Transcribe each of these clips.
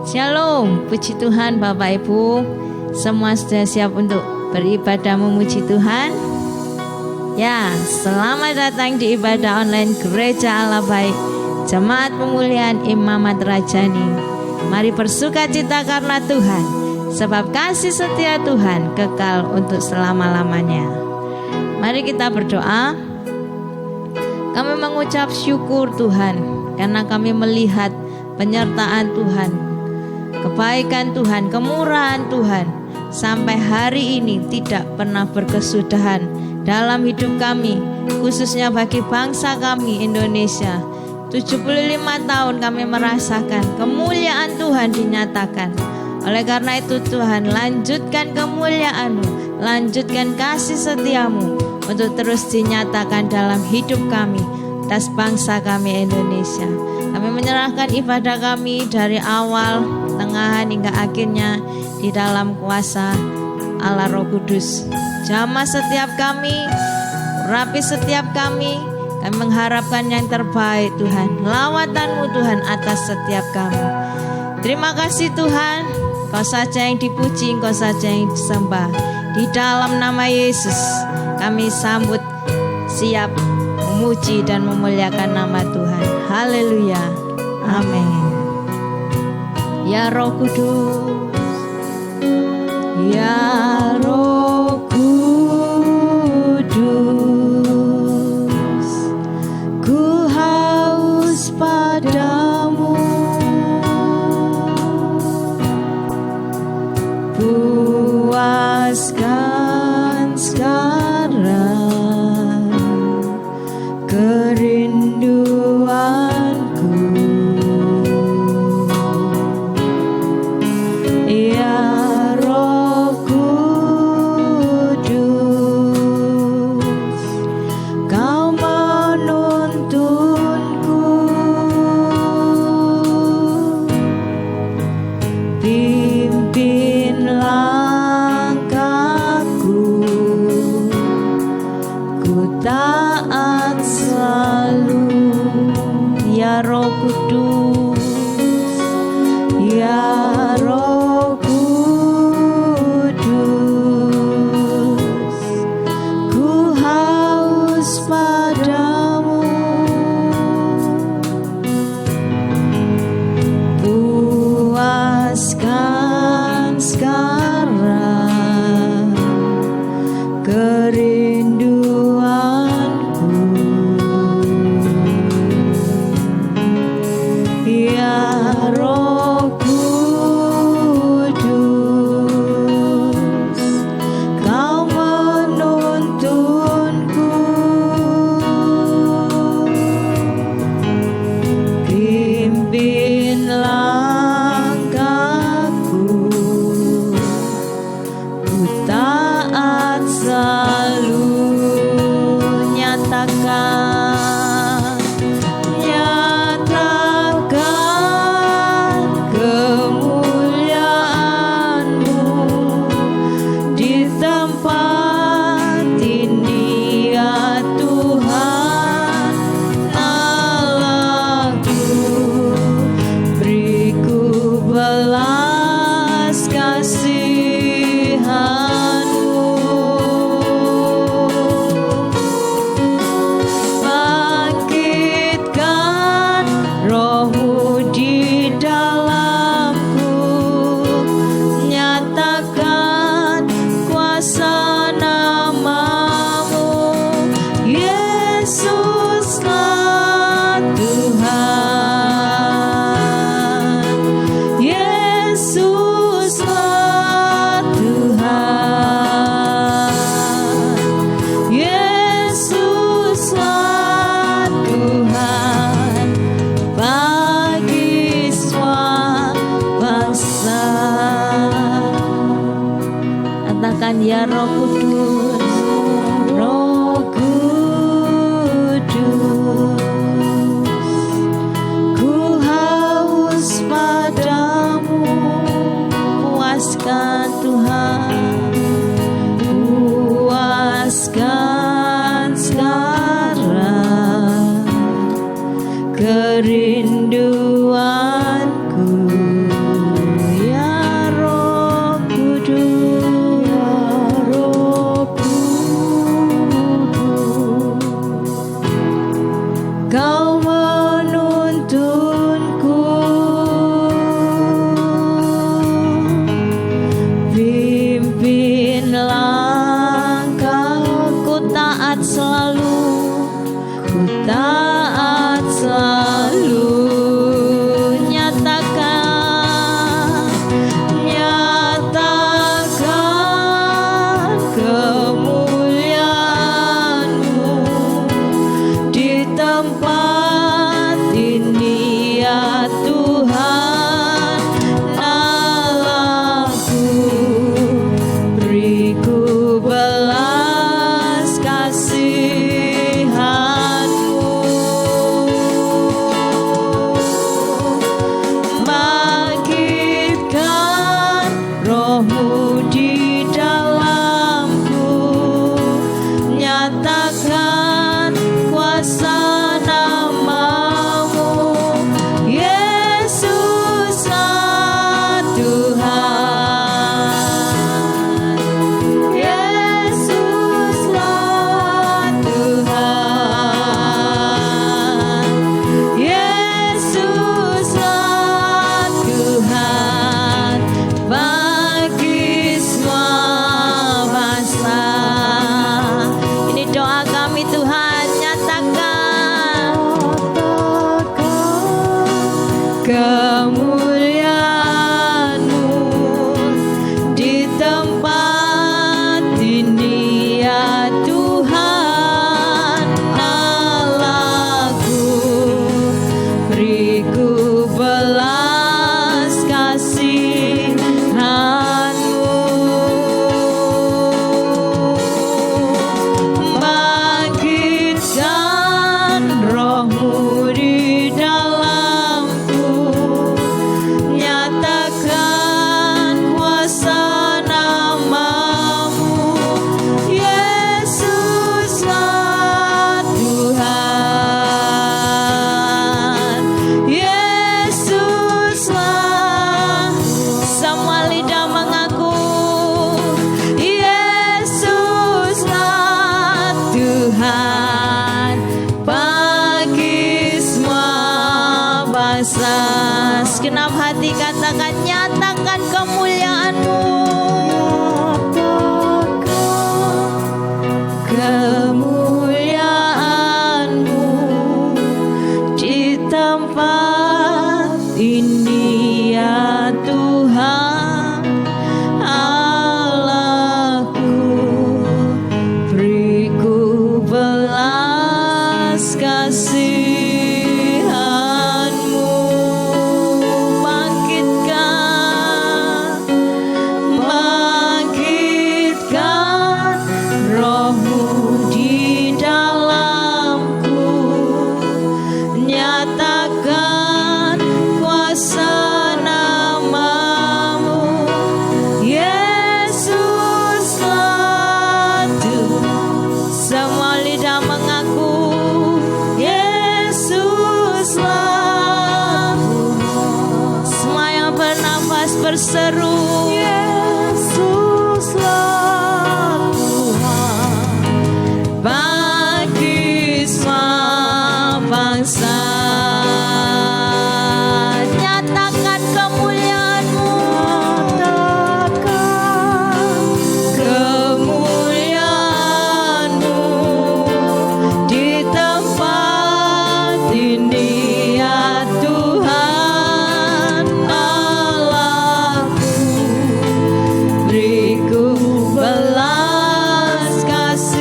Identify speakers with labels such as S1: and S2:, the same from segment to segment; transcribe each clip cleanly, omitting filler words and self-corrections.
S1: Shalom, puji Tuhan Bapak Ibu. Semua sudah siap untuk beribadah memuji Tuhan? Ya, selamat datang di ibadah online Gereja Allah Baik, Jemaat Pemulihan Imamat Rajani. Mari bersukacita karena Tuhan, sebab kasih setia Tuhan kekal untuk selama-lamanya. Mari kita berdoa. Kami mengucap syukur Tuhan, karena kami melihat penyertaan Tuhan, kebaikan Tuhan, kemurahan Tuhan sampai hari ini tidak pernah berkesudahan dalam hidup kami, khususnya bagi bangsa kami Indonesia. 75 tahun kami merasakan kemuliaan Tuhan dinyatakan. Oleh karena itu Tuhan, lanjutkan kemuliaan-Mu, lanjutkan kasih setiamu untuk terus dinyatakan dalam hidup kami, atas bangsa kami Indonesia. Kami menyerahkan ibadah kami dari awal, tengahan hingga akhirnya di dalam kuasa Allah Roh Kudus. Jamah setiap kami, rapi setiap kami mengharapkan yang terbaik Tuhan. Lawatan-Mu Tuhan atas setiap kami. Terima kasih Tuhan, Kau saja yang dipuji, Kau saja yang disembah. Di dalam nama Yesus kami sambut siap memuji dan memuliakan nama Tuhan. Haleluya. Amin. Ya Roh Kudus, ya Roh Kudus, ku haus padamu, puaskan sekarang kerinduanku. Ya Roh Kudus, Kau menuntunku, pimpin langkahku, ku taat selalu. Ya Roh Kudus, ya Roh Kudus, ku haus padamu, puaskan sekarang kerinduanku. Ya Roh Kudus, Kau menuntunku, pimpin langkahku, ku taat selalu. Nyatakan, nyatakan kemuliaan-Mu di tempat ini, ya Tuhan Allahku. Beriku belas kasihan-Mu, bangkitkan Roh-Mu di dalamku, nyatakan kuasa nama-Mu. Yesuslah Tuhan, Yesuslah Tuhan, Yesuslah Tuhan bagi semua bangsa. Katakan, ya Roh Kudus, Roh Kudus, ku haus padamu, puaskan Tuhan, puaskan sekarang kerinduanku. kemuliaan-Mu di tempat ini ya Tuhan Allahku, beriku belas kasihan-Mu, bangkitkan Roh-Mu di dalamku, nyatakan kuasa nama-Mu, Yesuslah Tuhan, Yesuslah. Semua lidah mengaku, Yesuslah Tuhan bagi semua bangsa. Segenap hati katakan, nyatakan kemuliaan-Mu, kemuliaan-Mu di tempat ini ya Tuhan Allahku, beriku belas kasihan-Mu, bangkitkan Roh-Mu di dalamku, nyatakan kuasa nama-Mu, Yesuslah Tuhan. Semua lidah mengaku, Yesuslah Tuhan. Semua yang bernafas berseru, Yesuslah Tuhan bagi semua bangsa. Nyatakan kemuliaan-Mu, kemuliaan-Mu di tempat ini ya Tuhan Allahku, beriku belas kasihan-Mu,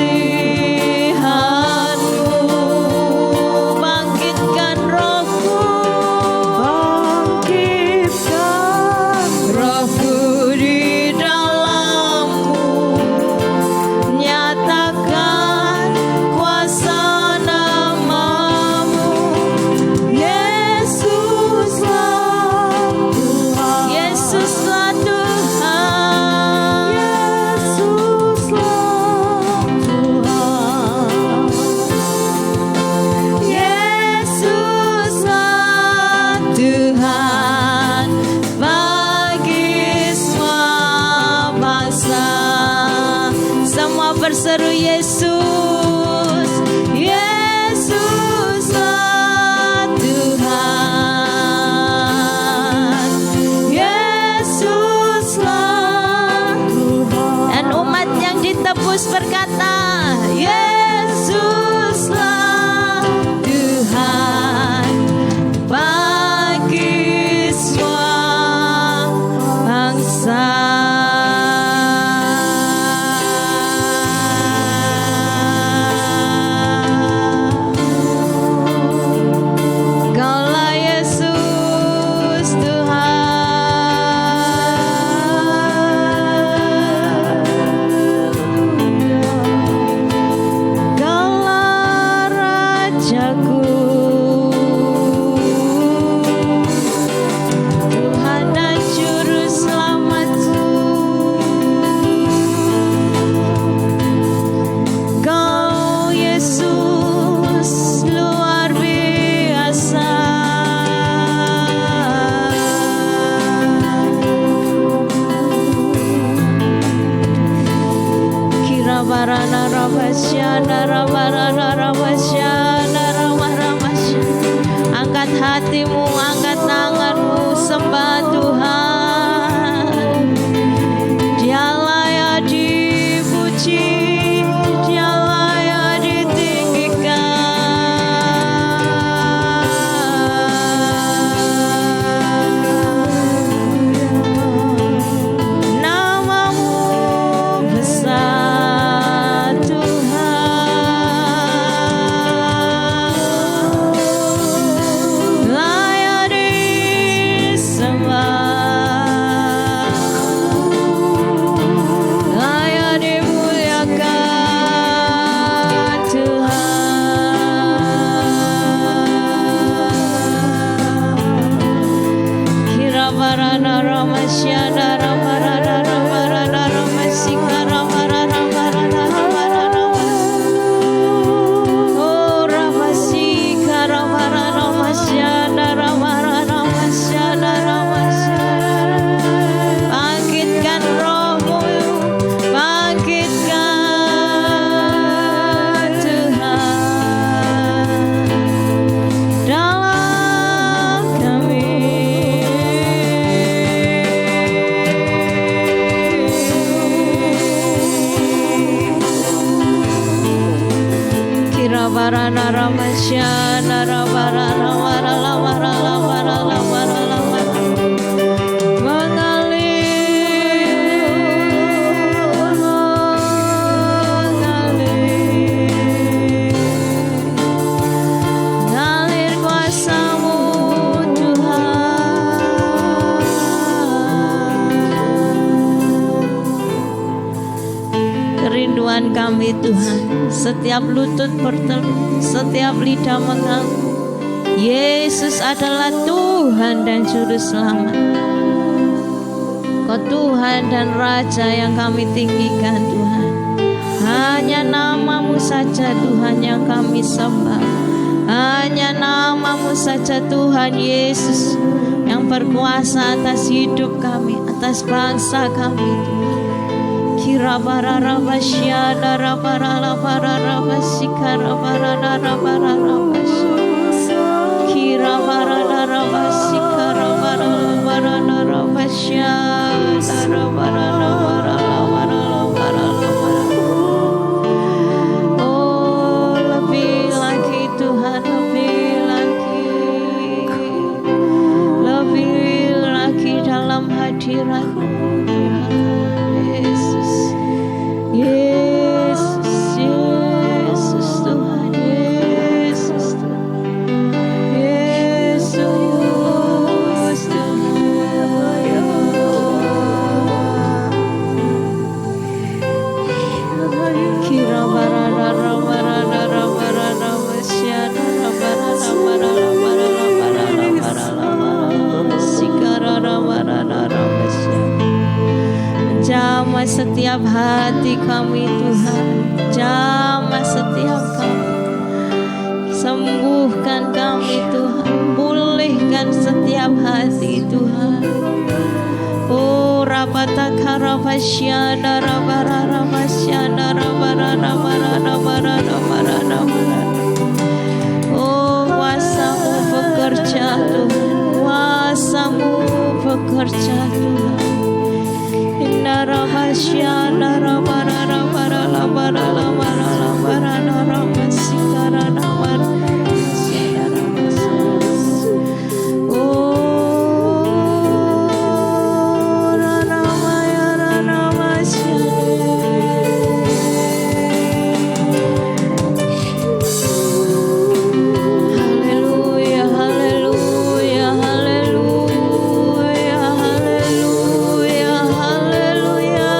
S1: bangkitkan Roh-Mu, Roh-Mu di dalamku, nyatakan kuasa nama-Mu, Yesuslah Tuhan, Yesuslah Tuhan, Yesuslah Tuhan, Yesuslah Tuhan bagi semua bangsa. Semua berseru, Yesus, Yesuslah Tuhan, Yesuslah Tuhan. Dan umat yang ditebus berkata, Yesuslah Tuhan bagi semua bangsa. Kaulah Yesus Tuhan, Kaulah Rajaku, Tuhan dan Juru Selamatku. Kau Yesus luar biasa. Kira barana rabasyana rabarana rabasyana ramah rabasyana. Angkat hatimu, angkat tanganmu, sembah Tuhan. Dialah yang dipuji, Dialah yang ditinggikan. Kirabarana Ramashana Rabarana Rabarana Ramasika Rabarana Rabarana Oh Ramasika Rabarana Ramasana Rabarana Ramasana Ramasana bangkitkan rohmu, bangkitkan Tuhan dalam kami. Kirabarana Ramasyana Rabarana Warala Warala Warala Warala mengalir kuasa-Mu Tuhan. Kerinduan kami Tuhan, setiap lutut bertelut, setiap lidah mengaku Yesus adalah Tuhan dan Juru Selamat. Kau Tuhan dan Raja yang kami tinggikan Tuhan. Hanya nama-Mu saja Tuhan yang kami sembah. Hanya nama-Mu saja Tuhan Yesus yang berkuasa atas hidup kami, atas bangsa kami Tuhan. Kirabarara Basyana Rabarala Barara Basikara Barara Rabarara Basyana Kirabarara Basikara Barara Barara Basyana Rabarala Barala Barala Barala Barala. Oh lebih lagi Tuhan, lebih lagi dalam hadirat-Mu Tuhan Yesus. Yesus, Yesus Tuhan, Yesus Tuhan, Yesus Tuhan. Kira barana rabarana rabarana masyana rabarana barala barala barala barala barala sikara rabarana rabasyana. Jamah setiap hati kami Tuhan, jamah setiap kami, sembuhkan kami Tuhan, pulihkan setiap hati Tuhan. Oh rapataka rabasyana rabarana masyana rabarana barana barana barana barana. Oh kuasa-Mu bekerja Tuhan, kuasa-Mu bekerja Tuhan. Indaramasyana rabarana barala barala barala barana ramasikara rabarana masyana ramasyana. Oh ranamaya ranamasyana. Haleluya haleluya haleluya haleluya haleluya.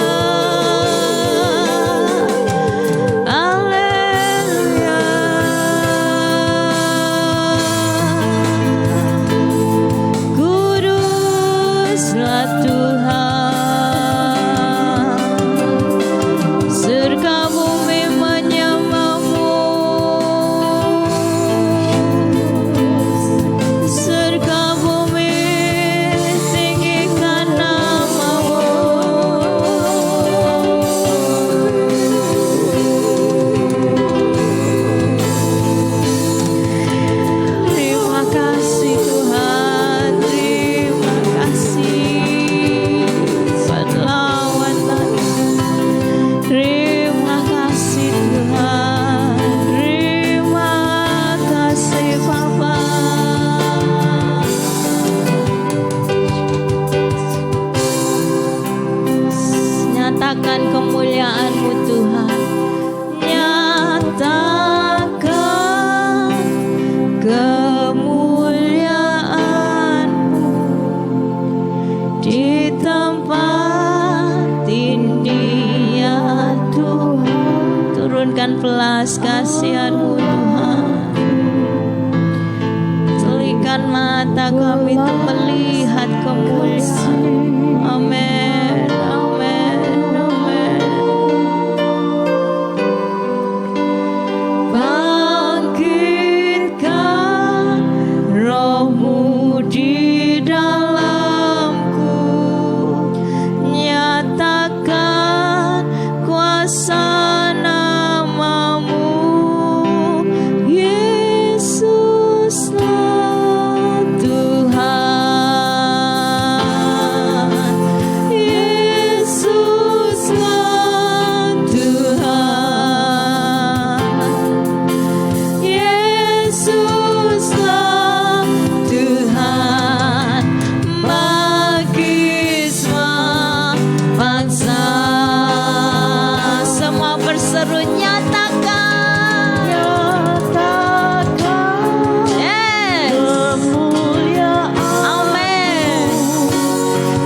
S1: mata kami untuk melihat kemuliaan. Amin, amin, amin. Bangkitkan rohmu di dalamku, nyatakan kuasa namamu, Yesuslah Tuhan, Yesuslah Tuhan, Yesuslah Tuhan, bagi semua bangsa. Semua berseru nyatakan, yes, kemuliaan, amin,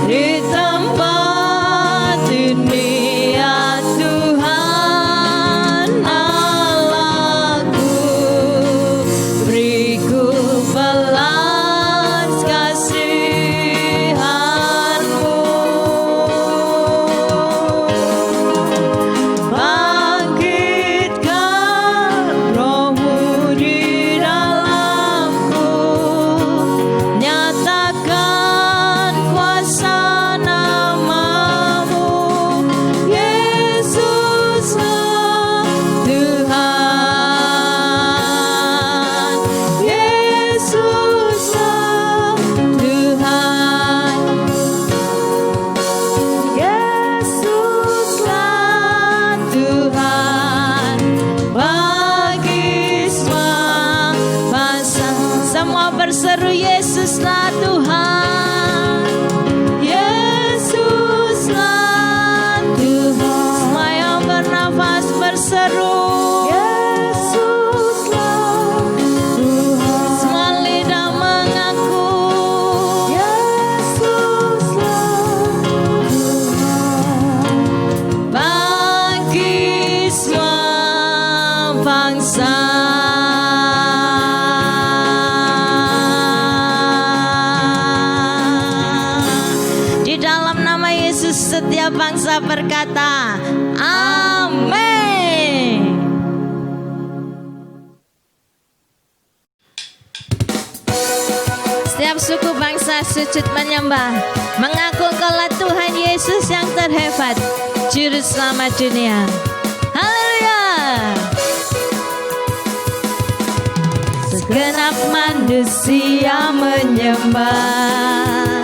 S1: di tempat ini ya Tuhan Allahku, beriku belas kasihan-Mu. Bangkitkan rohmu di dalamku, nyatakan kuasa namamu, Yesuslah Tuhan, Yesuslah Tuhan, Yesuslah Tuhan, bagi semua bangsa. Semua berseru Yesuslah Tuhan, Yesuslah Tuhan. Semua yang bernafas berseru Yesuslah Tuhan. Semua lidah mengaku Yesuslah Tuhan, bagi semua bangsa. Di dalam nama Yesus setiap bangsa berkata amin. Setiap suku bangsa sujud menyembah, mengaku Engkaulah Tuhan Yesus yang terhebat, Juru Selamat dunia. Haleluya. Segenap manusia menyembah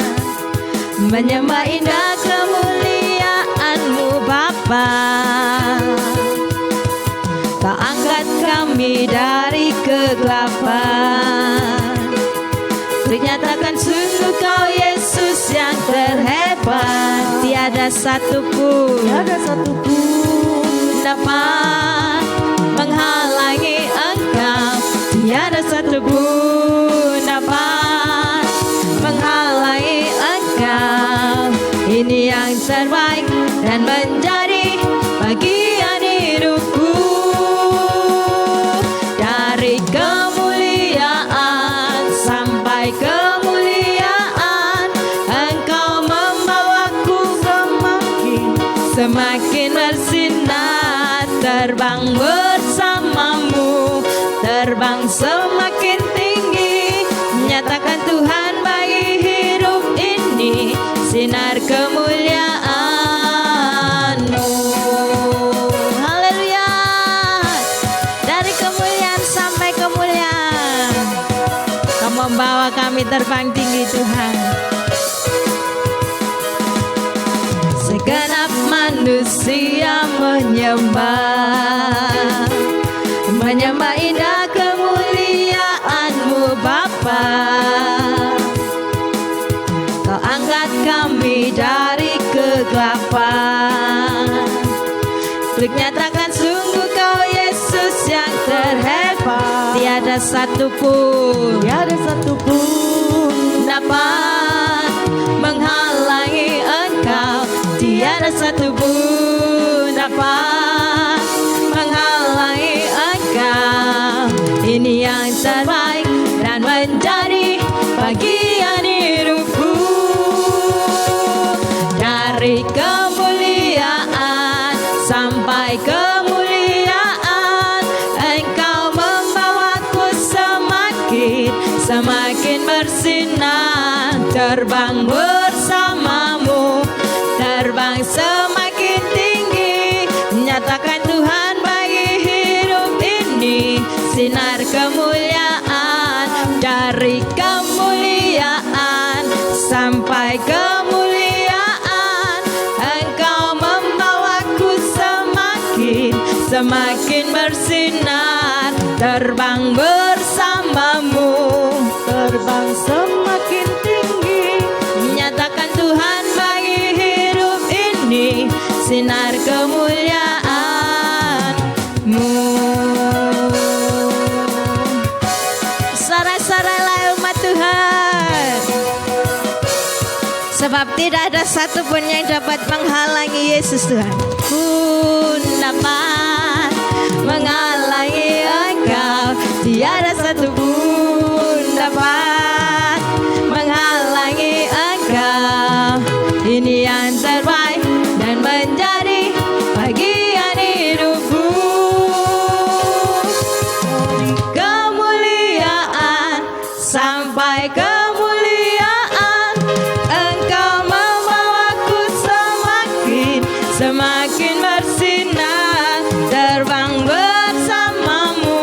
S1: indah kemuliaan-Mu Bapa. Kau angkat kami dari kegelapan, dinyatakan sungguh Kau Yesus yang terhebat. Tiada satupun dapat menghalangi Engkau, tiada satupun dapat menghalangi Engkau. Ini yang terbaik dan menjadi bagian hidupku. Dari kemuliaan sampai kemuliaan, Engkau membawaku semakin bersinar. Terbang bersamamu, terbang semakin tinggi, nyatakan Tuhan bagi hidup ini sinar kemuliaan-Mu. Haleluya. Dari kemuliaan sampai kemuliaan, Kau membawa kami terbang tinggi Tuhan. Segenap manusia menyembah indah kemuliaan-Mu Bapa. Kau angkat kami dari kegelapan, untuk nyatakan sungguh Kau Yesus yang terhebat. Tiada satupun dapat menghalangi Engkau, tiada satupun dapat menghalangi Engkau. Ini yang terbaik dan menjadi bagian hidupku. Dari kemuliaan sampai kemuliaan, Engkau membawaku semakin bersinar. Terbang bersamamu, terbang semakin tinggi. Nyatakan Tuhan bagi hidup ini sinar kemuliaan. Dari kemuliaan sampai kemuliaan, Engkau membawaku semakin bersinar. Terbang bersamamu, terbang semakin tinggi. Nyatakan Tuhan bagi hidup ini sinar kemuliaan-Mu. Sorak-soraklah umat Tuhan, sebab tidak ada satupun yang dapat menghalangi Yesus Tuhan. Pun dapat menghalangi Engkau, tiada satupun dapat menghalangi Engkau. Ini yang terbaik dan menjadi bagian hidupku. Kemuliaan sampai kemuliaan, Engkau membawaku semakin bersinar. Terbang bersamamu,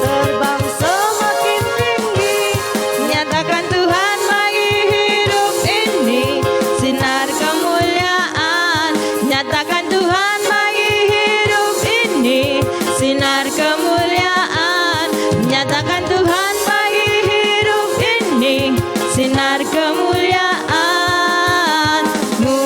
S1: terbang semakin tinggi. Nyatakan Tuhan bagi hidup ini sinar kemuliaan. Nyatakan Tuhan bagi hidup ini sinar kemuliaan. Nyatakan Tuhan bagi hidup ini sinar kemuliaan-Mu.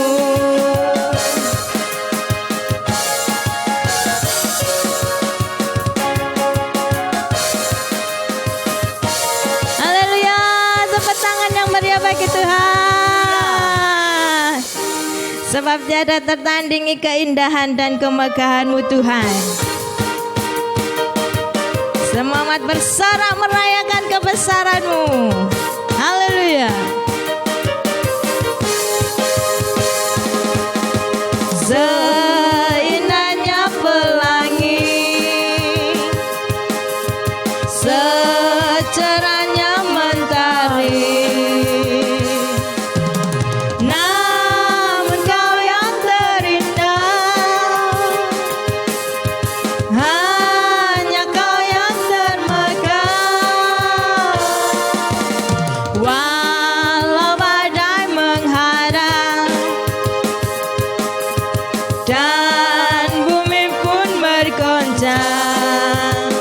S1: Haleluya, tepuk tangan yang meriah bagi Tuhan. Sebab tiada tertandingi keindahan dan kemegahan-Mu Tuhan. Semua umat bersorak merayakan kebesaran-Mu. Haleluya. Seindahnya pelangi, secerahnya mentari, namun Kau yang terindah, hanya Kau yang termegah. Walau badai menghadang dan bumi pun bergoncang,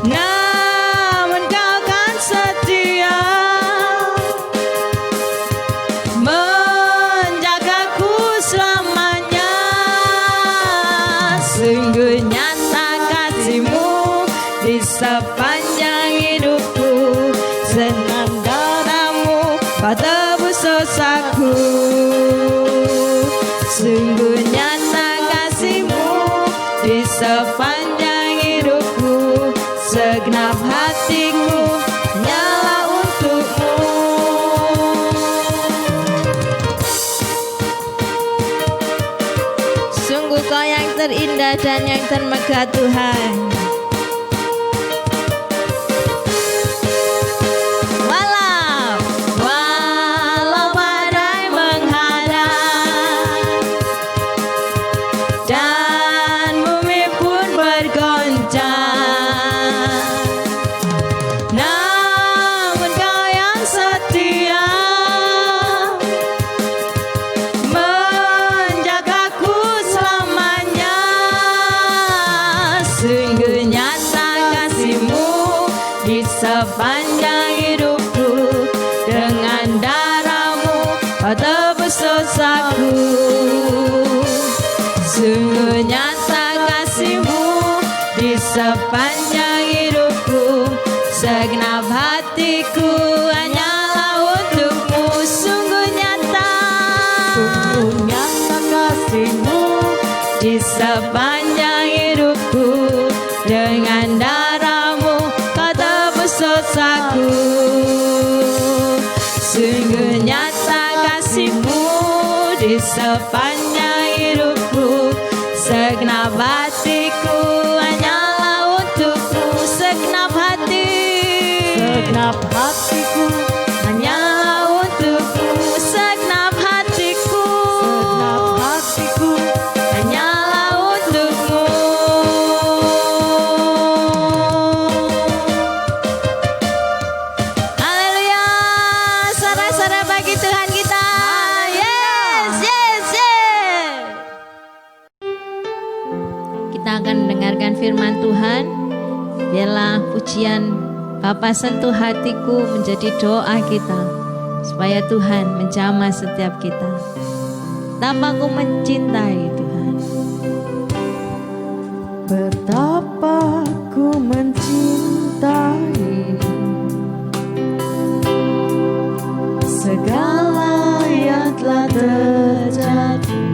S1: namun Kau kan setia menjagaku selamanya. Sungguh nyata kasih-Mu di sepanjang hidupku, senang darah-Mu Kau tebus dosaku. Sungguh nyata kasih-Mu di sepanjang hidupku, segenap hatiku nyala untuk-Mu. Sungguh Kau yang terindah dan yang termegah Tuhan. Walau badai menghadang dan bumi pun bergoncang, namun Kau yang setia menjagaku selamanya. Sungguh Sungguh nyata kasih-Mu di sepanjang hidupku. Segenap hatiku hanyalah untuk-Mu. Segenap hatiku hanyalah untuk-Mu. Segenap hatiku hanyalah untuk-Mu. Haleluya, sorak-sorak bagi Tuhan kita. Yes. Kita akan mendengarkan firman Tuhan. Biarlah pujian Bapa sentuh hatiku menjadi doa kita, supaya Tuhan menjamah setiap kita. Betapa ku mencintai Tuhan.
S2: Betapa ku mencintai segala yang telah terjadi.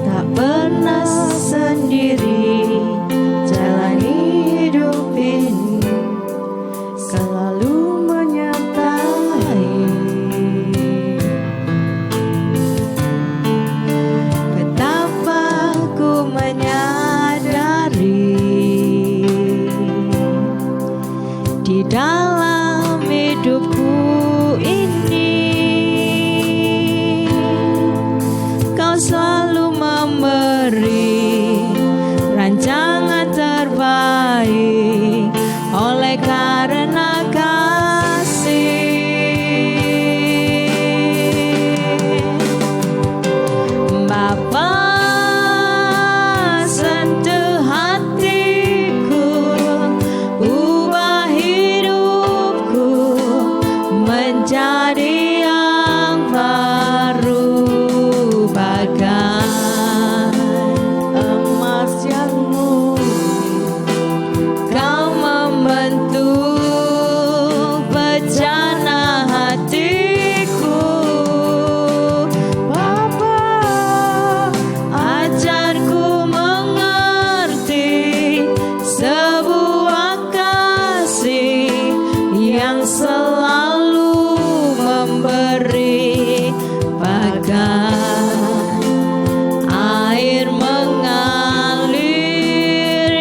S2: Tak pernah sendiri jalani hidup ini, selalu menyertai. Betapa ku menyadari di dalam hidupku ini, Kau selalu memberi rancangan terbaik oleh karena kasih. Bapa sentuh hatiku, ubah hidupku menjadi yang baru, bagai emas yang murni. Kau membentuk bejana hatiku. Bapa, ajarku mengerti sebuah kasih yang selalu memberi, bagai air mengalir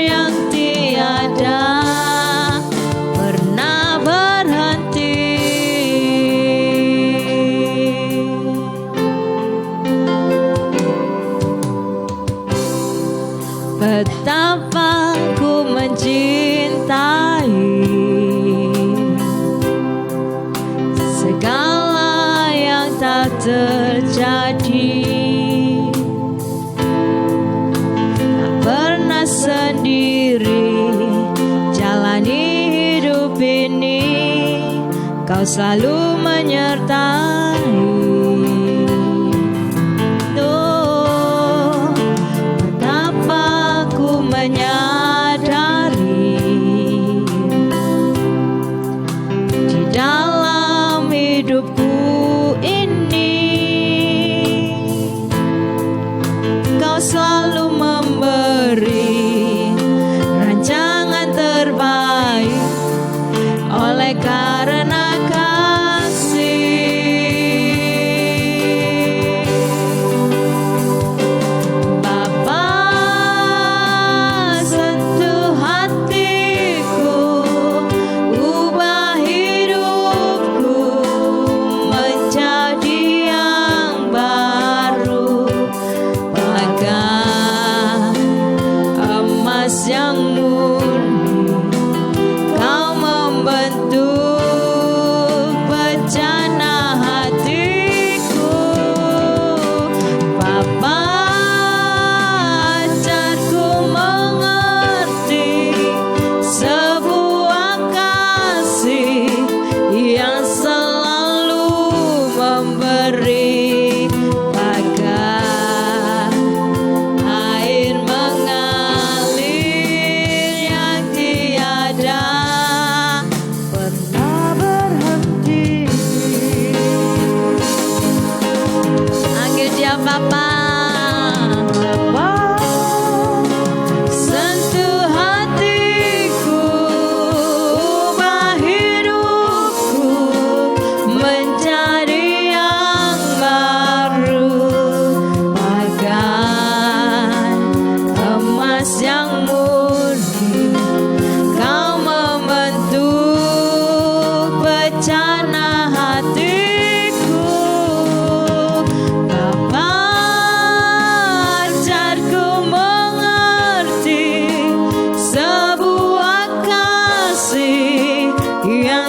S2: yang tiada pernah berhenti. Betapa ku mencintai segala yang tak terjadi. Tak pernah sendiri jalani hidup ini, Kau selalu menyertai. Oh, betapa ku menyadari di dalam hidupku ini, Kau selalu memberi rancangan terbaik oleh karena kasih. Bapa sentuh hatiku, ubah hidupku menjadi yang baru, bagai emas yang murni. Kau membentuk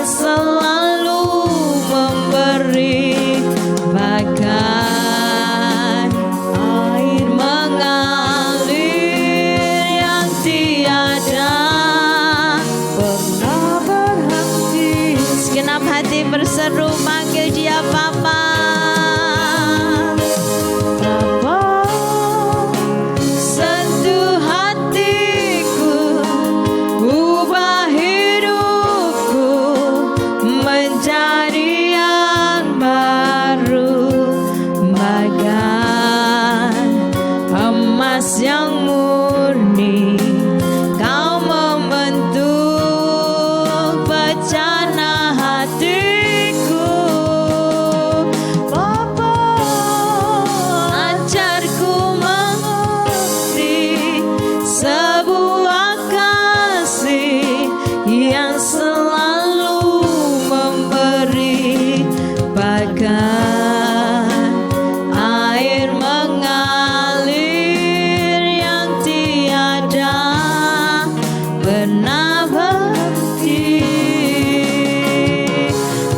S2: yang selalu memberi, bagai air mengalir yang tiada pernah berhenti.
S1: Segenap hati berseru panggil dia Bapa.
S2: Bapa, sentuh hatiku, ubah hidupku menjadi yang baru, bagai emas yang murni. Kau membentuk bejana hatiku, Bapa. Ajarku mengerti sebuah kasih yang selalu memberi, bagai air mengalir yang tiada pernah berhenti,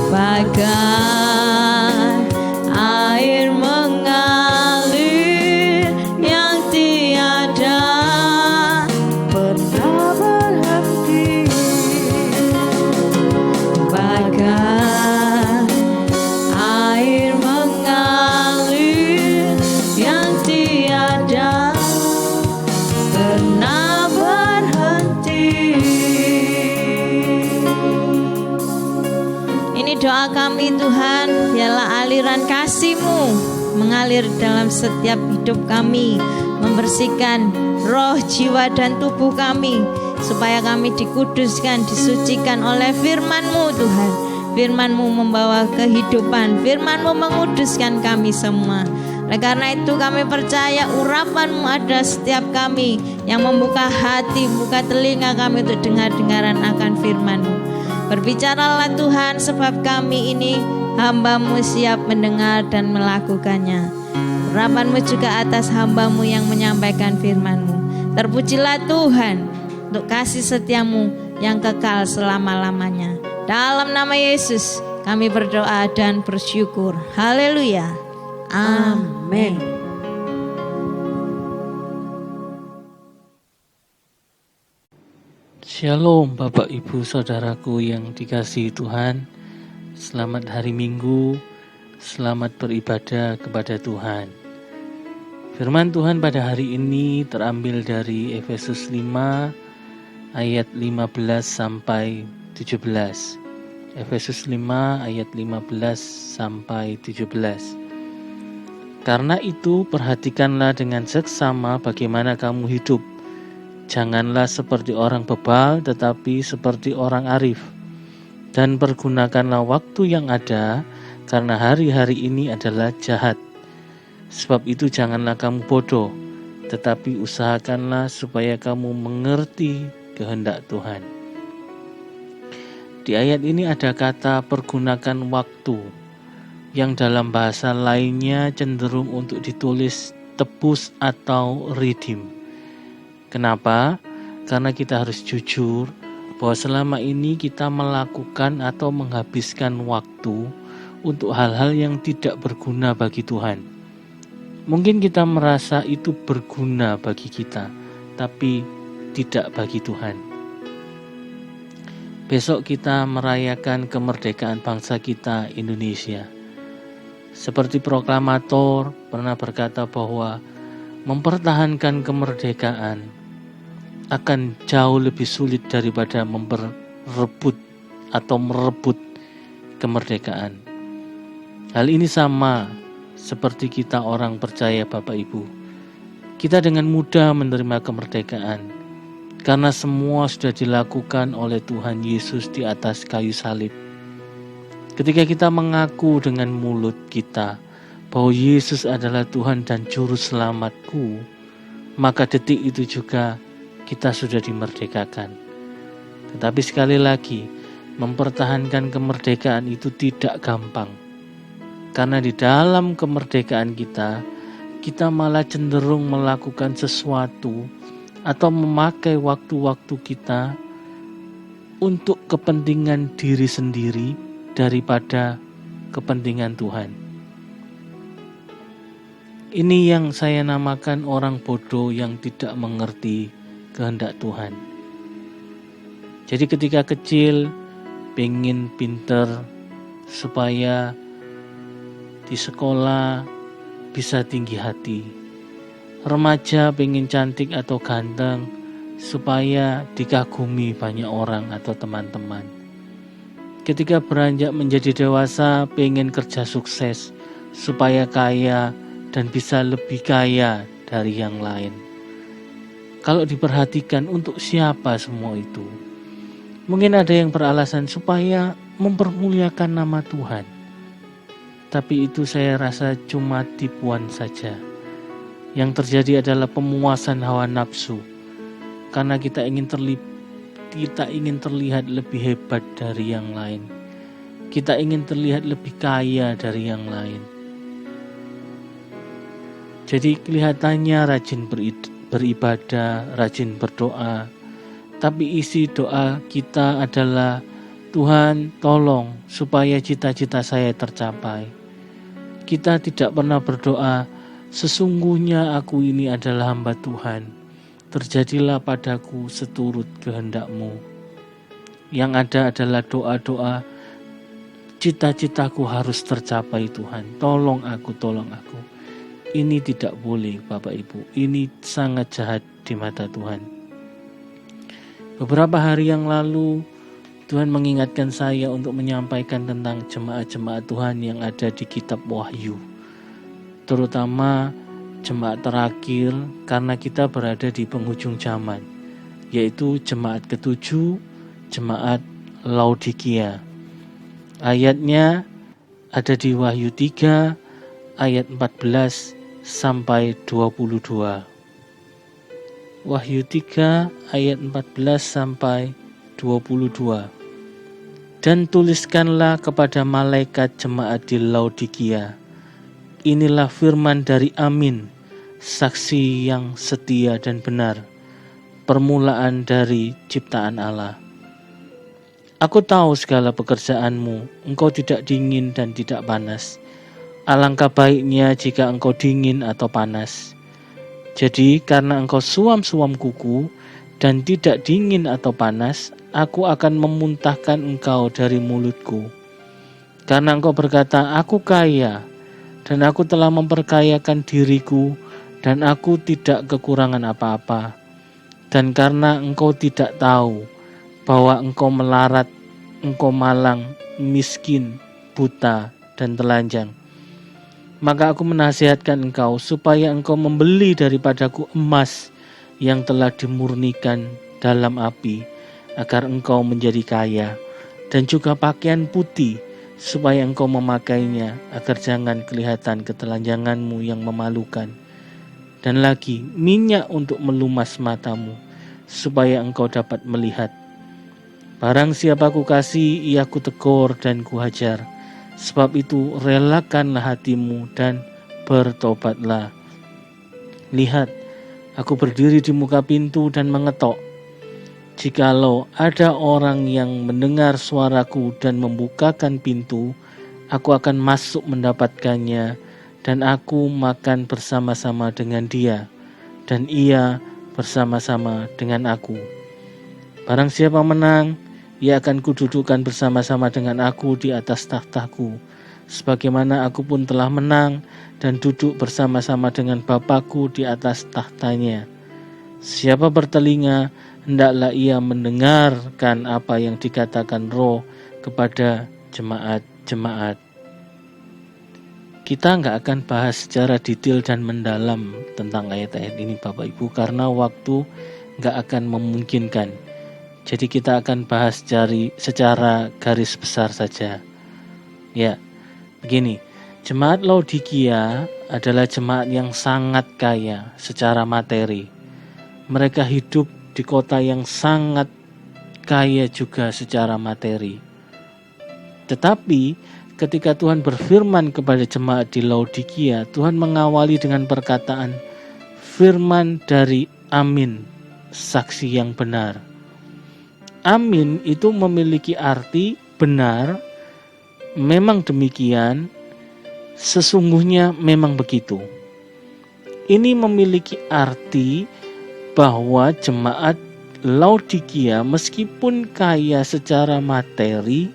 S2: bagai air mengalir yang tiada pernah berhenti, bagai air mengalir yang tiada pernah berhenti.
S1: Ini doa kami Tuhan, biarlah aliran kasih-Mu mengalir dalam setiap hidup kami, membersihkan roh, jiwa, dan tubuh kami, supaya kami dikuduskan, disucikan oleh firman-Mu Tuhan. Firman-Mu membawa kehidupan, Firman-Mu menguduskan kami semua. Oleh karena itu kami percaya urapan-Mu ada setiap kami, yang membuka hati, buka telinga kami untuk dengar-dengaran akan firman-Mu. Berbicaralah Tuhan, sebab kami ini hamba-Mu siap mendengar dan melakukannya. Urapan-Mu juga atas hamba-Mu yang menyampaikan firman-Mu. Terpujilah Tuhan untuk kasih setia-Mu yang kekal selama-lamanya. Dalam nama Yesus kami berdoa dan bersyukur. Haleluya. Amin.
S3: Shalom Bapak Ibu Saudaraku yang dikasihi Tuhan. Selamat hari Minggu, selamat beribadah kepada Tuhan. Firman Tuhan pada hari ini terambil dari Efesus 5 ayat 15 sampai 17. Efesus 5 ayat 15 sampai 17. Karena itu perhatikanlah dengan seksama bagaimana kamu hidup. Janganlah seperti orang bebal, tetapi seperti orang arif. Dan pergunakanlah waktu yang ada, karena hari-hari ini adalah jahat. Sebab itu janganlah kamu bodoh, tetapi usahakanlah supaya kamu mengerti kehendak Tuhan. Di ayat ini ada kata pergunakan waktu, yang dalam bahasa lainnya cenderung untuk ditulis tebus atau redeem. Kenapa? Karena kita harus jujur bahwa selama ini kita melakukan atau menghabiskan waktu untuk hal-hal yang tidak berguna bagi Tuhan. Mungkin kita merasa itu berguna bagi kita, tapi tidak bagi Tuhan. Besok kita merayakan kemerdekaan bangsa kita, Indonesia. Seperti proklamator pernah berkata bahwa mempertahankan kemerdekaan akan jauh lebih sulit daripada merebut kemerdekaan. Hal ini sama seperti kita orang percaya Bapak Ibu. Kita dengan mudah menerima kemerdekaan karena semua sudah dilakukan oleh Tuhan Yesus di atas kayu salib. Ketika kita mengaku dengan mulut kita bahwa Yesus adalah Tuhan dan Juru Selamatku, maka detik itu juga kita sudah dimerdekakan. Tetapi sekali lagi, mempertahankan kemerdekaan itu tidak gampang. Karena di dalam kemerdekaan kita malah cenderung melakukan sesuatu atau memakai waktu-waktu kita untuk kepentingan diri sendiri daripada kepentingan Tuhan. Ini yang saya namakan orang bodoh yang tidak mengerti kehendak Tuhan. Jadi ketika kecil pengen pinter supaya di sekolah bisa tinggi hati. Remaja pengen cantik atau ganteng supaya dikagumi banyak orang atau teman-teman. Ketika beranjak menjadi dewasa pengen kerja sukses supaya kaya dan bisa lebih kaya dari yang lain. Kalau diperhatikan, untuk siapa semua itu? Mungkin ada yang beralasan supaya mempermuliakan nama Tuhan. Tapi itu saya rasa cuma tipuan saja. Yang terjadi adalah pemuasan hawa nafsu. Karena kita ingin terlihat lebih hebat dari yang lain. Kita ingin terlihat lebih kaya dari yang lain. Jadi kelihatannya rajin beribadah, rajin berdoa. Tapi isi doa kita adalah, Tuhan tolong supaya cita-cita saya tercapai. Kita tidak pernah berdoa, sesungguhnya aku ini adalah hamba Tuhan. Terjadilah padaku seturut kehendak-Mu. Yang ada adalah doa-doa, cita-citaku harus tercapai Tuhan. Tolong aku, tolong aku. Ini tidak boleh Bapak Ibu. Ini sangat jahat di mata Tuhan. Beberapa hari yang lalu Tuhan mengingatkan saya untuk menyampaikan tentang jemaat-jemaat Tuhan yang ada di kitab Wahyu. Terutama jemaat terakhir karena kita berada di penghujung zaman. Yaitu jemaat ke-7, jemaat Laodikia. Ayatnya ada di Wahyu 3 ayat 14 sampai 22. Wahyu 3 ayat 14 sampai 22. Dan tuliskanlah kepada malaikat jemaat di Laodikia, inilah firman dari Amin, saksi yang setia dan benar, permulaan dari ciptaan Allah. Aku tahu segala pekerjaanmu, engkau tidak dingin dan tidak panas. Alangkah baiknya jika engkau dingin atau panas. Jadi karena engkau suam-suam kuku dan tidak dingin atau panas, aku akan memuntahkan engkau dari mulutku. Karena engkau berkata, aku kaya, dan aku telah memperkayakan diriku, dan aku tidak kekurangan apa-apa. Dan karena engkau tidak tahu bahwa engkau melarat, engkau malang, miskin, buta, dan telanjang, maka aku menasihatkan engkau supaya engkau membeli daripadaku emas yang telah dimurnikan dalam api, agar engkau menjadi kaya, dan juga pakaian putih, supaya engkau memakainya, agar jangan kelihatan ketelanjanganmu yang memalukan. Dan lagi minyak untuk melumas matamu, supaya engkau dapat melihat. Barang siapa ku kasih, ia ku tegur dan ku hajar. Sebab itu relakanlah hatimu dan bertobatlah. Lihat, aku berdiri di muka pintu dan mengetok. Jikalau ada orang yang mendengar suaraku dan membukakan pintu, aku akan masuk mendapatkannya, dan aku makan bersama-sama dengan dia, dan ia bersama-sama dengan aku. Barang siapa menang, ia akan kududukan bersama-sama dengan aku di atas tahtaku, sebagaimana aku pun telah menang dan duduk bersama-sama dengan Bapakku di atas tahtanya. Siapa bertelinga, hendaklah ia mendengarkan apa yang dikatakan Roh kepada jemaat-jemaat. Kita nggak akan bahas secara detail dan mendalam tentang ayat-ayat ini Bapak Ibu, karena waktu nggak akan memungkinkan. Jadi kita akan bahas secara garis besar saja. Ya, begini. Jemaat Laodikia adalah jemaat yang sangat kaya secara materi. Mereka hidup di kota yang sangat kaya juga secara materi. Tetapi ketika Tuhan berfirman kepada jemaat di Laodikia, Tuhan mengawali dengan perkataan firman dari Amin, saksi yang benar. amin itu memiliki arti benar, memang demikian, sesungguhnya memang begitu. Ini memiliki arti bahwa jemaat Laodikia meskipun kaya secara materi,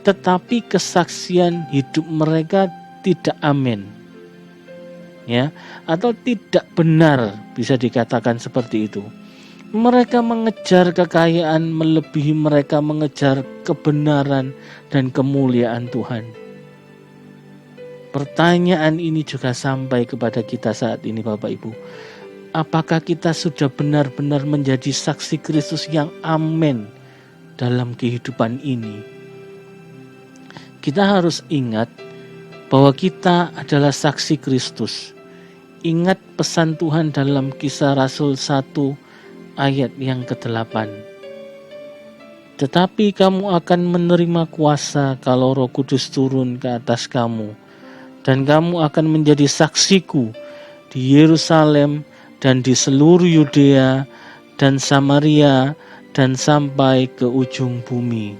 S3: tetapi kesaksian hidup mereka tidak amin. Ya, atau tidak benar, bisa dikatakan seperti itu. Mereka mengejar kekayaan melebihi mereka mengejar kebenaran dan kemuliaan Tuhan. Pertanyaan ini juga sampai kepada kita saat ini, Bapak Ibu. Apakah kita sudah benar-benar menjadi saksi Kristus yang amin dalam kehidupan ini? Kita harus ingat bahwa kita adalah saksi Kristus. Ingat pesan Tuhan dalam Kisah Rasul 1 ayat yang ke-8. Tetapi kamu akan menerima kuasa kalau Roh Kudus turun ke atas kamu, dan kamu akan menjadi saksiku di Yerusalem dan di seluruh Yudea dan Samaria dan sampai ke ujung bumi.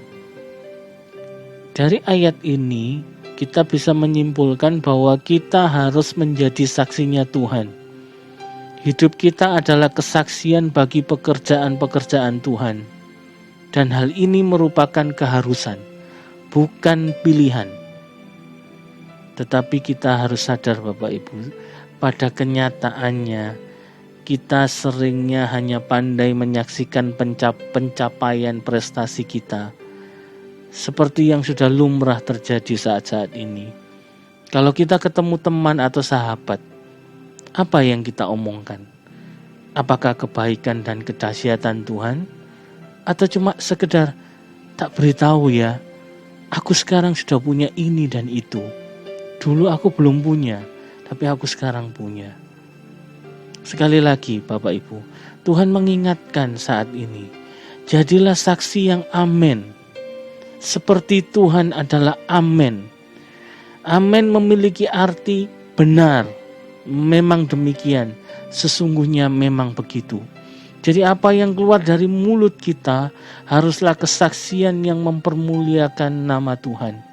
S3: Dari ayat ini kita bisa menyimpulkan bahwa kita harus menjadi saksinya Tuhan. Hidup kita adalah kesaksian bagi pekerjaan-pekerjaan Tuhan. Dan hal ini merupakan keharusan, bukan pilihan. Tetapi kita harus sadar Bapak Ibu, pada kenyataannya kita seringnya hanya pandai menyaksikan pencapaian prestasi kita. Seperti yang sudah lumrah terjadi saat-saat ini. Kalau kita ketemu teman atau sahabat, apa yang kita omongkan? Apakah kebaikan dan kedahsyatan Tuhan? Atau cuma sekedar tak beritahu ya, aku sekarang sudah punya ini dan itu. Dulu aku belum punya, tapi aku sekarang punya. Sekali lagi Bapak Ibu, Tuhan mengingatkan saat ini, jadilah saksi yang amin. Seperti Tuhan adalah amin. Amin memiliki arti benar. Memang demikian, sesungguhnya memang begitu. Jadi apa yang keluar dari mulut kita haruslah kesaksian yang mempermuliakan nama Tuhan.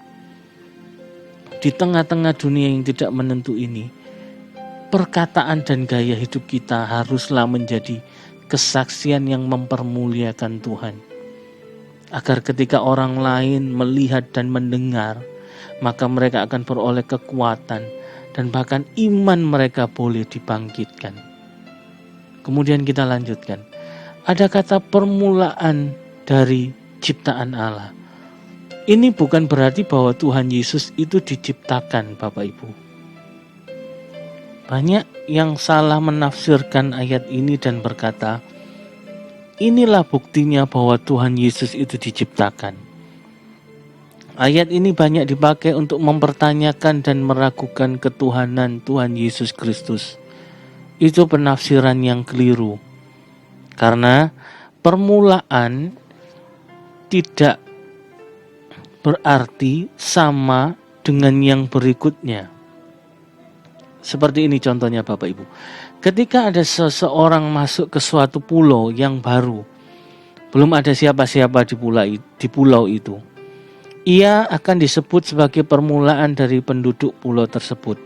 S3: Di tengah-tengah dunia yang tidak menentu ini, perkataan dan gaya hidup kita haruslah menjadi kesaksian yang mempermuliakan Tuhan. Agar ketika orang lain melihat dan mendengar, maka mereka akan beroleh kekuatan dan bahkan iman mereka boleh dibangkitkan. Kemudian kita lanjutkan. Ada kata permulaan dari ciptaan Allah. Ini bukan berarti bahwa Tuhan Yesus itu diciptakan, Bapak Ibu. Banyak yang salah menafsirkan ayat ini dan berkata, inilah buktinya bahwa Tuhan Yesus itu diciptakan. Ayat ini banyak dipakai untuk mempertanyakan dan meragukan ketuhanan Tuhan Yesus Kristus. Itu penafsiran yang keliru. Karena permulaan tidak berarti sama dengan yang berikutnya. Seperti ini contohnya Bapak Ibu. Ketika ada seseorang masuk ke suatu pulau yang baru, belum ada siapa-siapa di pulau itu, ia akan disebut sebagai permulaan dari penduduk pulau tersebut.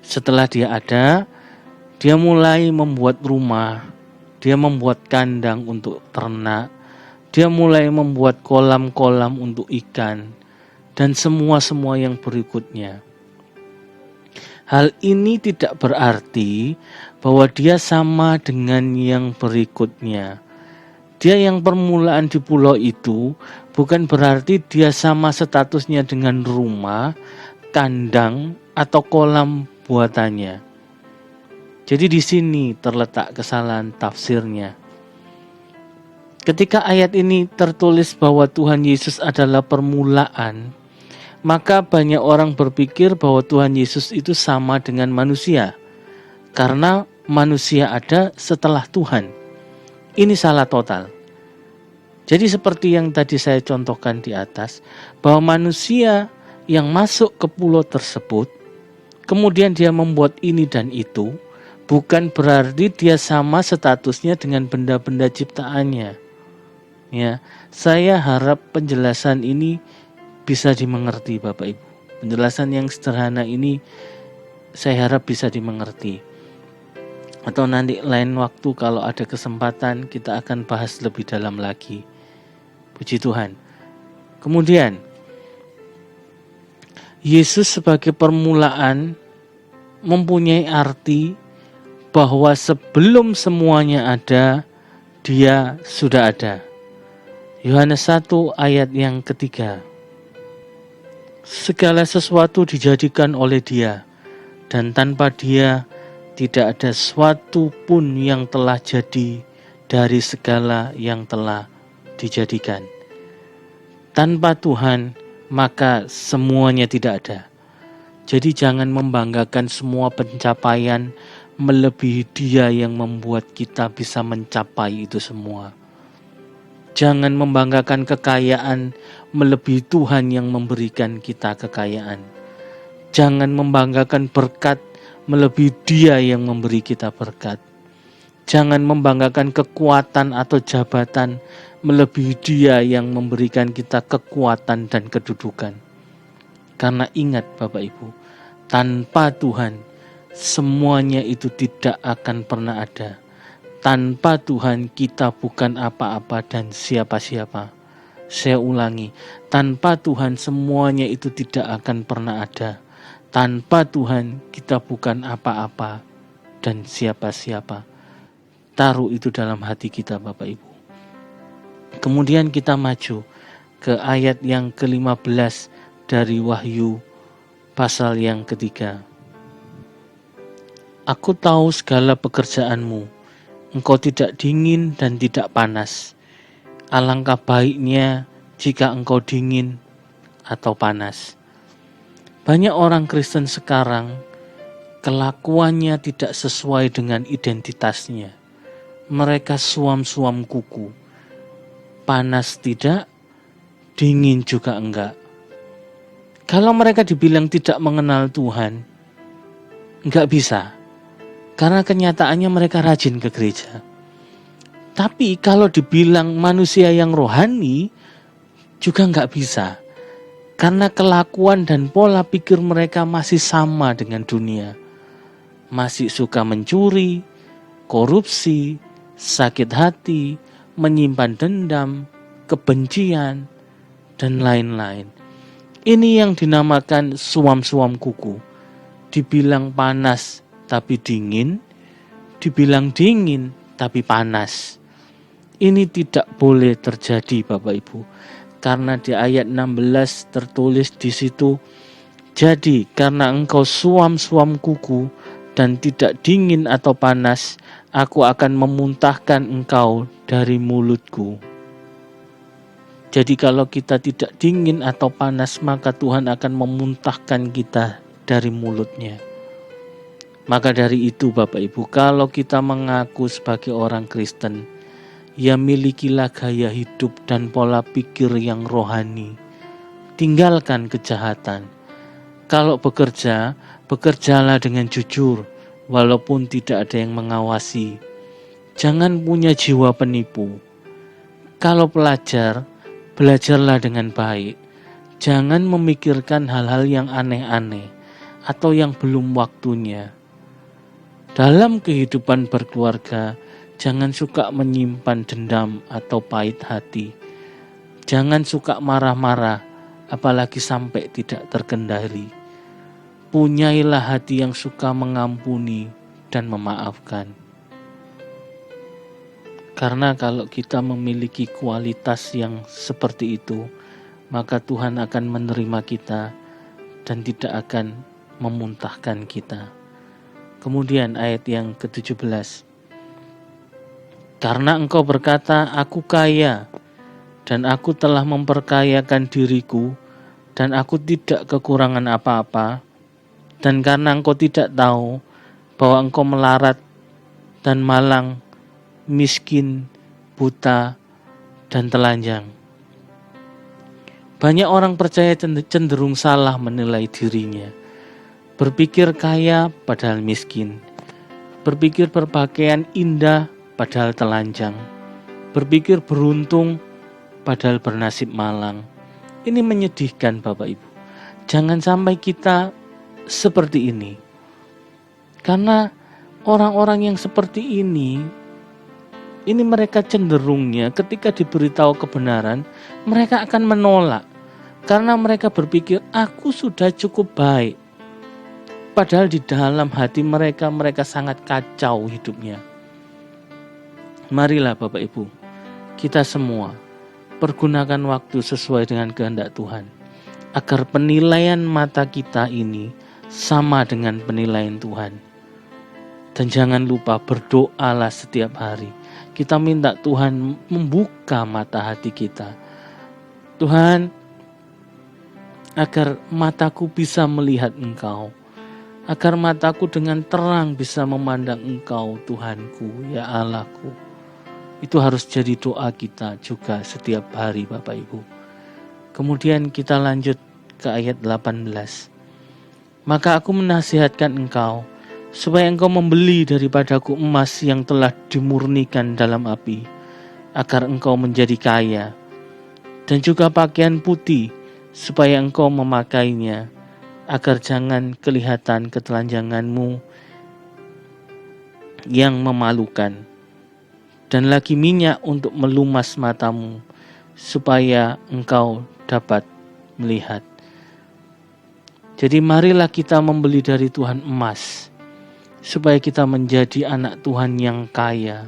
S3: Setelah dia ada, dia mulai membuat rumah, dia membuat kandang untuk ternak, dia mulai membuat kolam-kolam untuk ikan, dan semua yang berikutnya. Hal ini tidak berarti bahwa dia sama dengan yang berikutnya. Dia yang permulaan di pulau itu bukan berarti dia sama statusnya dengan rumah, kandang, atau kolam buatannya. Jadi di sini terletak kesalahan tafsirnya. Ketika ayat ini tertulis bahwa Tuhan Yesus adalah permulaan, maka banyak orang berpikir bahwa Tuhan Yesus itu sama dengan manusia. Karena manusia ada setelah Tuhan. Ini salah total. Jadi seperti yang tadi saya contohkan di atas, bahwa manusia yang masuk ke pulau tersebut, kemudian dia membuat ini dan itu, bukan berarti dia sama statusnya dengan benda-benda ciptaannya. Ya, saya harap penjelasan ini bisa dimengerti Bapak Ibu. Penjelasan yang sederhana ini saya harap bisa dimengerti. Atau nanti lain waktu kalau ada kesempatan kita akan bahas lebih dalam lagi. Puji Tuhan. Kemudian Yesus sebagai permulaan mempunyai arti bahwa sebelum semuanya ada, Dia sudah ada. Yohanes 1 ayat yang ketiga. Segala sesuatu dijadikan oleh Dia, dan tanpa Dia tidak ada sesuatu pun yang telah jadi dari segala yang telah dijadikan. Tanpa Tuhan, maka semuanya tidak ada. Jadi jangan membanggakan semua pencapaian melebihi Dia yang membuat kita bisa mencapai itu semua. Jangan membanggakan kekayaan melebihi Tuhan yang memberikan kita kekayaan. Jangan membanggakan berkat melebihi Dia yang memberi kita berkat. Jangan membanggakan kekuatan atau jabatan melebihi Dia yang memberikan kita kekuatan dan kedudukan. Karena ingat Bapak Ibu, tanpa Tuhan semuanya itu tidak akan pernah ada. Tanpa Tuhan kita bukan apa-apa dan siapa-siapa. Saya ulangi, tanpa Tuhan semuanya itu tidak akan pernah ada. Tanpa Tuhan kita bukan apa-apa dan siapa-siapa. Taruh itu dalam hati kita Bapak Ibu. Kemudian kita maju ke ayat yang ke-15 dari Wahyu pasal yang ketiga. Aku tahu segala pekerjaanmu. Engkau tidak dingin dan tidak panas. Alangkah baiknya jika engkau dingin atau panas. Banyak orang Kristen sekarang kelakuannya tidak sesuai dengan identitasnya. Mereka suam-suam kuku. Panas tidak, dingin juga enggak. Kalau mereka dibilang tidak mengenal Tuhan, enggak bisa. Karena kenyataannya mereka rajin ke gereja. Tapi kalau dibilang manusia yang rohani, juga enggak bisa. Karena kelakuan dan pola pikir mereka masih sama dengan dunia. Masih suka mencuri, korupsi, sakit hati, menyimpan dendam, kebencian, dan lain-lain. Ini yang dinamakan suam-suam kuku. Dibilang panas tapi dingin, dibilang dingin tapi panas. Ini tidak boleh terjadi Bapak Ibu. Karena di ayat 16 tertulis di situ, jadi karena engkau suam-suam kuku dan tidak dingin atau panas, aku akan memuntahkan engkau dari mulutku. Jadi kalau kita tidak dingin atau panas, maka Tuhan akan memuntahkan kita dari mulutnya. Maka dari itu Bapak Ibu, kalau kita mengaku sebagai orang Kristen, ya milikilah gaya hidup dan pola pikir yang rohani. Tinggalkan kejahatan. Kalau bekerja, bekerjalah dengan jujur, walaupun tidak ada yang mengawasi. Jangan punya jiwa penipu. Kalau pelajar, belajarlah dengan baik. Jangan memikirkan hal-hal yang aneh-aneh atau yang belum waktunya. Dalam kehidupan berkeluarga, jangan suka menyimpan dendam atau pahit hati. Jangan suka marah-marah, apalagi sampai tidak terkendali. Punyailah hati yang suka mengampuni dan memaafkan. Karena kalau kita memiliki kualitas yang seperti itu, maka Tuhan akan menerima kita dan tidak akan memuntahkan kita. Kemudian ayat yang ke-17. Karena engkau berkata, aku kaya, dan aku telah memperkayakan diriku, dan aku tidak kekurangan apa-apa, dan karena engkau tidak tahu bahwa engkau melarat dan malang, miskin, buta, dan telanjang. Banyak orang percaya cenderung salah menilai dirinya. Berpikir kaya padahal miskin. Berpikir berpakaian indah padahal telanjang. Berpikir beruntung padahal bernasib malang. Ini menyedihkan Bapak Ibu. Jangan sampai kita seperti ini. Karena orang-orang yang seperti ini mereka cenderungnya ketika diberitahu kebenaran, mereka akan menolak. Karena mereka berpikir, aku sudah cukup baik. Padahal di dalam hati mereka sangat kacau hidupnya. Marilah Bapak Ibu, kita semua pergunakan waktu sesuai dengan kehendak Tuhan. Agar penilaian mata kita ini sama dengan penilaian Tuhan. Dan jangan lupa berdoalah setiap hari. Kita minta Tuhan membuka mata hati kita. Tuhan, agar mataku bisa melihat Engkau. Agar mataku dengan terang bisa memandang Engkau, Tuhanku, ya Allahku. Itu harus jadi doa kita juga setiap hari Bapak Ibu. Kemudian kita lanjut ke ayat 18. Maka aku menasihatkan engkau, supaya engkau membeli daripadaku emas yang telah dimurnikan dalam api, agar engkau menjadi kaya, dan juga pakaian putih, supaya engkau memakainya, agar jangan kelihatan ketelanjanganmu yang memalukan, dan lagi minyak untuk melumas matamu, supaya engkau dapat melihat. Jadi marilah kita membeli dari Tuhan emas, supaya kita menjadi anak Tuhan yang kaya,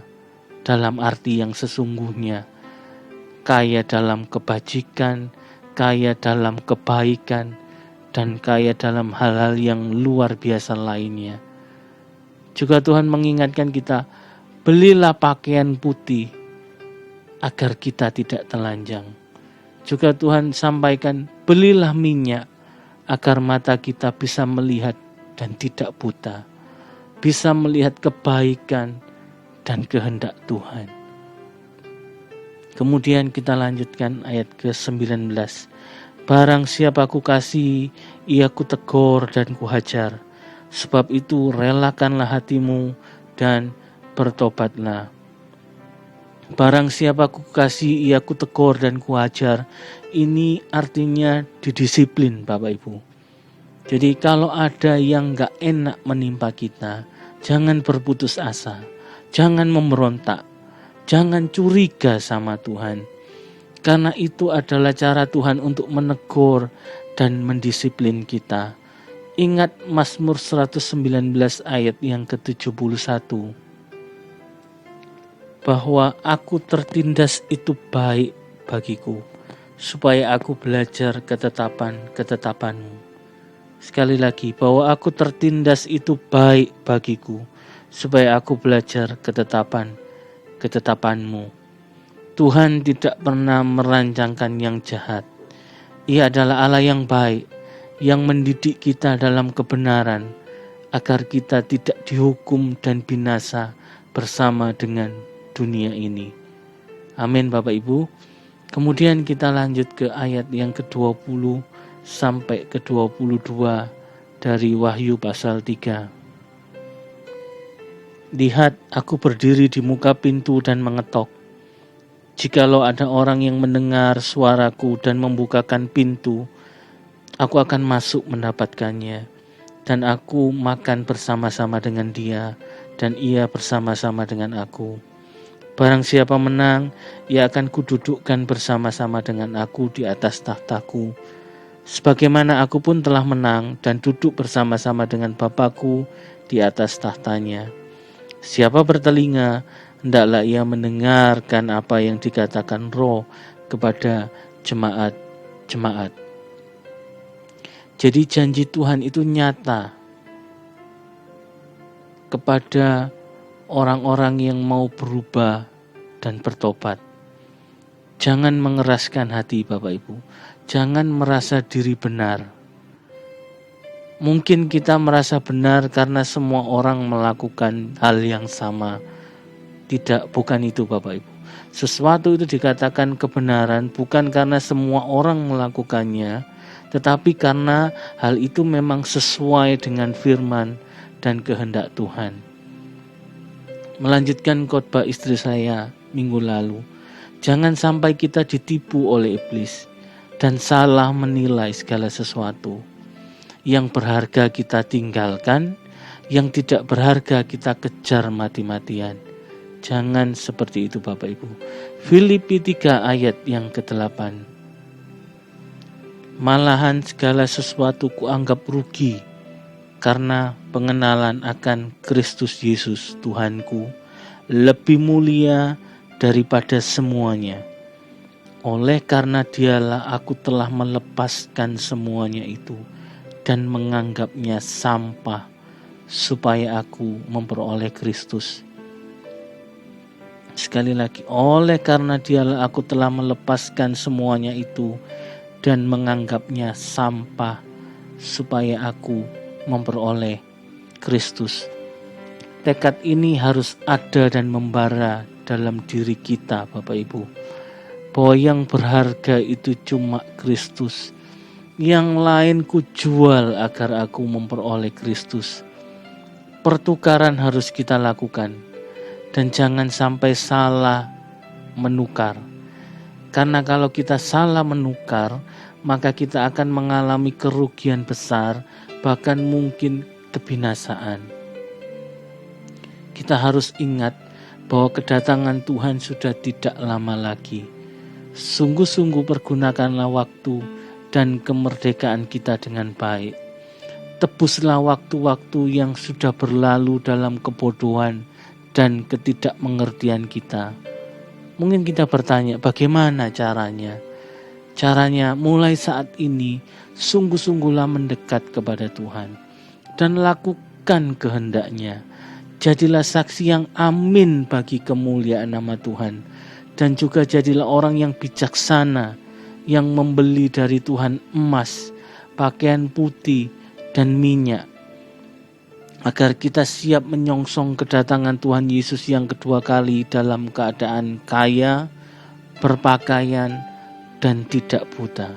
S3: dalam arti yang sesungguhnya, kaya dalam kebajikan, kaya dalam kebaikan, dan kaya dalam hal-hal yang luar biasa lainnya. Juga Tuhan mengingatkan kita, belilah pakaian putih, agar kita tidak telanjang. Juga Tuhan sampaikan, belilah minyak, agar mata kita bisa melihat dan tidak buta, bisa melihat kebaikan dan kehendak Tuhan. Kemudian kita lanjutkan ayat ke-19. Barang siapa ku kasih, ia ku tegur dan ku hajar. Sebab itu relakanlah hatimu dan bertobatlah. Barang siapa ku kasih, ia ku tegur dan ku hajar. Ini artinya didisiplin Bapak Ibu. Jadi kalau ada yang gak enak menimpa kita, jangan berputus asa, jangan memberontak, jangan curiga sama Tuhan. Karena itu adalah cara Tuhan untuk menegur dan mendisiplin kita. Ingat Mazmur 119 ayat yang ke-71. Bahwa aku tertindas itu baik bagiku, supaya aku belajar ketetapan-ketetapanmu. Sekali lagi, bahwa aku tertindas itu baik bagiku, supaya aku belajar ketetapan-ketetapanmu. Tuhan tidak pernah merancangkan yang jahat. Ia adalah Allah yang baik, yang mendidik kita dalam kebenaran, agar kita tidak dihukum dan binasa bersama dengan dunia ini. Amin Bapak Ibu. Kemudian kita lanjut ke ayat yang ke-20 sampai ke-22 dari Wahyu pasal 3. Lihat, aku berdiri di muka pintu dan mengetok. Jikalau ada orang yang mendengar suaraku dan membukakan pintu, aku akan masuk mendapatkannya, dan aku makan bersama-sama dengan dia, dan ia bersama-sama dengan aku. Barang siapa menang, ia akan kududukkan bersama-sama dengan aku di atas tahtaku, sebagaimana aku pun telah menang dan duduk bersama-sama dengan Bapa-Ku di atas tahtanya. Siapa bertelinga, hendaklah ia mendengarkan apa yang dikatakan Roh kepada jemaat-jemaat. Jadi janji Tuhan itu nyata kepada orang-orang yang mau berubah dan bertobat. Jangan mengeraskan hati Bapak Ibu. Jangan merasa diri benar. Mungkin kita merasa benar karena semua orang melakukan hal yang sama. Tidak, bukan itu Bapak Ibu. Sesuatu itu dikatakan kebenaran bukan karena semua orang melakukannya, tetapi karena hal itu memang sesuai dengan firman dan kehendak Tuhan. Melanjutkan khotbah istri saya minggu lalu, Jangan sampai kita ditipu oleh iblis dan salah menilai segala sesuatu. Yang berharga kita tinggalkan, yang tidak berharga kita kejar mati-matian. Jangan seperti itu Bapak Ibu. Filipi 3 ayat yang ke-8. Malahan segala sesuatu kuanggap rugi karena pengenalan akan Kristus Yesus Tuhanku lebih mulia daripada semuanya. Oleh karena dialah aku telah melepaskan semuanya itu dan menganggapnya sampah supaya aku memperoleh Kristus. Sekali lagi, oleh karena dialah aku telah melepaskan semuanya itu dan menganggapnya sampah supaya aku memperoleh Kristus. Tekad ini harus ada dan membara dalam diri kita Bapak Ibu, bahwa yang berharga itu cuma Kristus. Yang lain ku jual agar aku memperoleh Kristus. Pertukaran harus kita lakukan dan jangan sampai salah menukar. Karena kalau kita salah menukar, maka kita akan mengalami kerugian besar, bahkan mungkin kebinasaan. Kita harus ingat bahwa kedatangan Tuhan sudah tidak lama lagi. Sungguh-sungguh pergunakanlah waktu dan kemerdekaan kita dengan baik. Tebuslah waktu-waktu yang sudah berlalu dalam kebodohan dan ketidakmengertian kita. Mungkin kita bertanya, bagaimana caranya? Caranya mulai saat ini, sungguh-sungguhlah mendekat kepada Tuhan dan lakukan kehendaknya. Jadilah saksi yang amin bagi kemuliaan nama Tuhan. Dan juga jadilah orang yang bijaksana, yang membeli dari Tuhan emas, pakaian putih, dan minyak. Agar kita siap menyongsong kedatangan Tuhan Yesus yang kedua kali dalam keadaan kaya, berpakaian, dan tidak buta.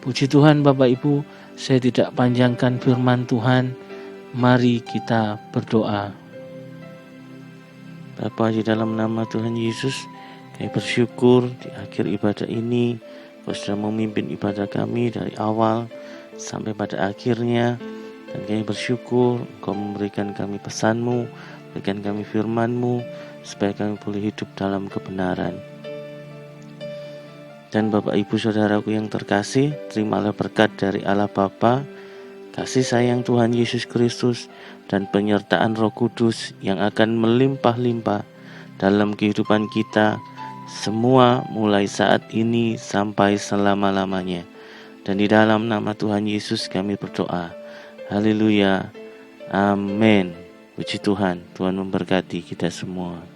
S3: Puji Tuhan Bapak Ibu, saya tidak panjangkan firman Tuhan. Mari kita berdoa. Bapa, di dalam nama Tuhan Yesus, kami bersyukur di akhir ibadah ini Kau sudah memimpin ibadah kami dari awal sampai pada akhirnya. Dan kami bersyukur Kau memberikan kami pesan-Mu, berikan kami firman-Mu, supaya kami boleh hidup dalam kebenaran. Dan Bapak Ibu Saudaraku yang terkasih, terimalah berkat dari Allah Bapa, kasih sayang Tuhan Yesus Kristus, dan penyertaan Roh Kudus yang akan melimpah-limpah dalam kehidupan kita semua mulai saat ini sampai selama-lamanya. Dan di dalam nama Tuhan Yesus kami berdoa. Haleluya. Amin. Puji Tuhan. Tuhan memberkati kita semua.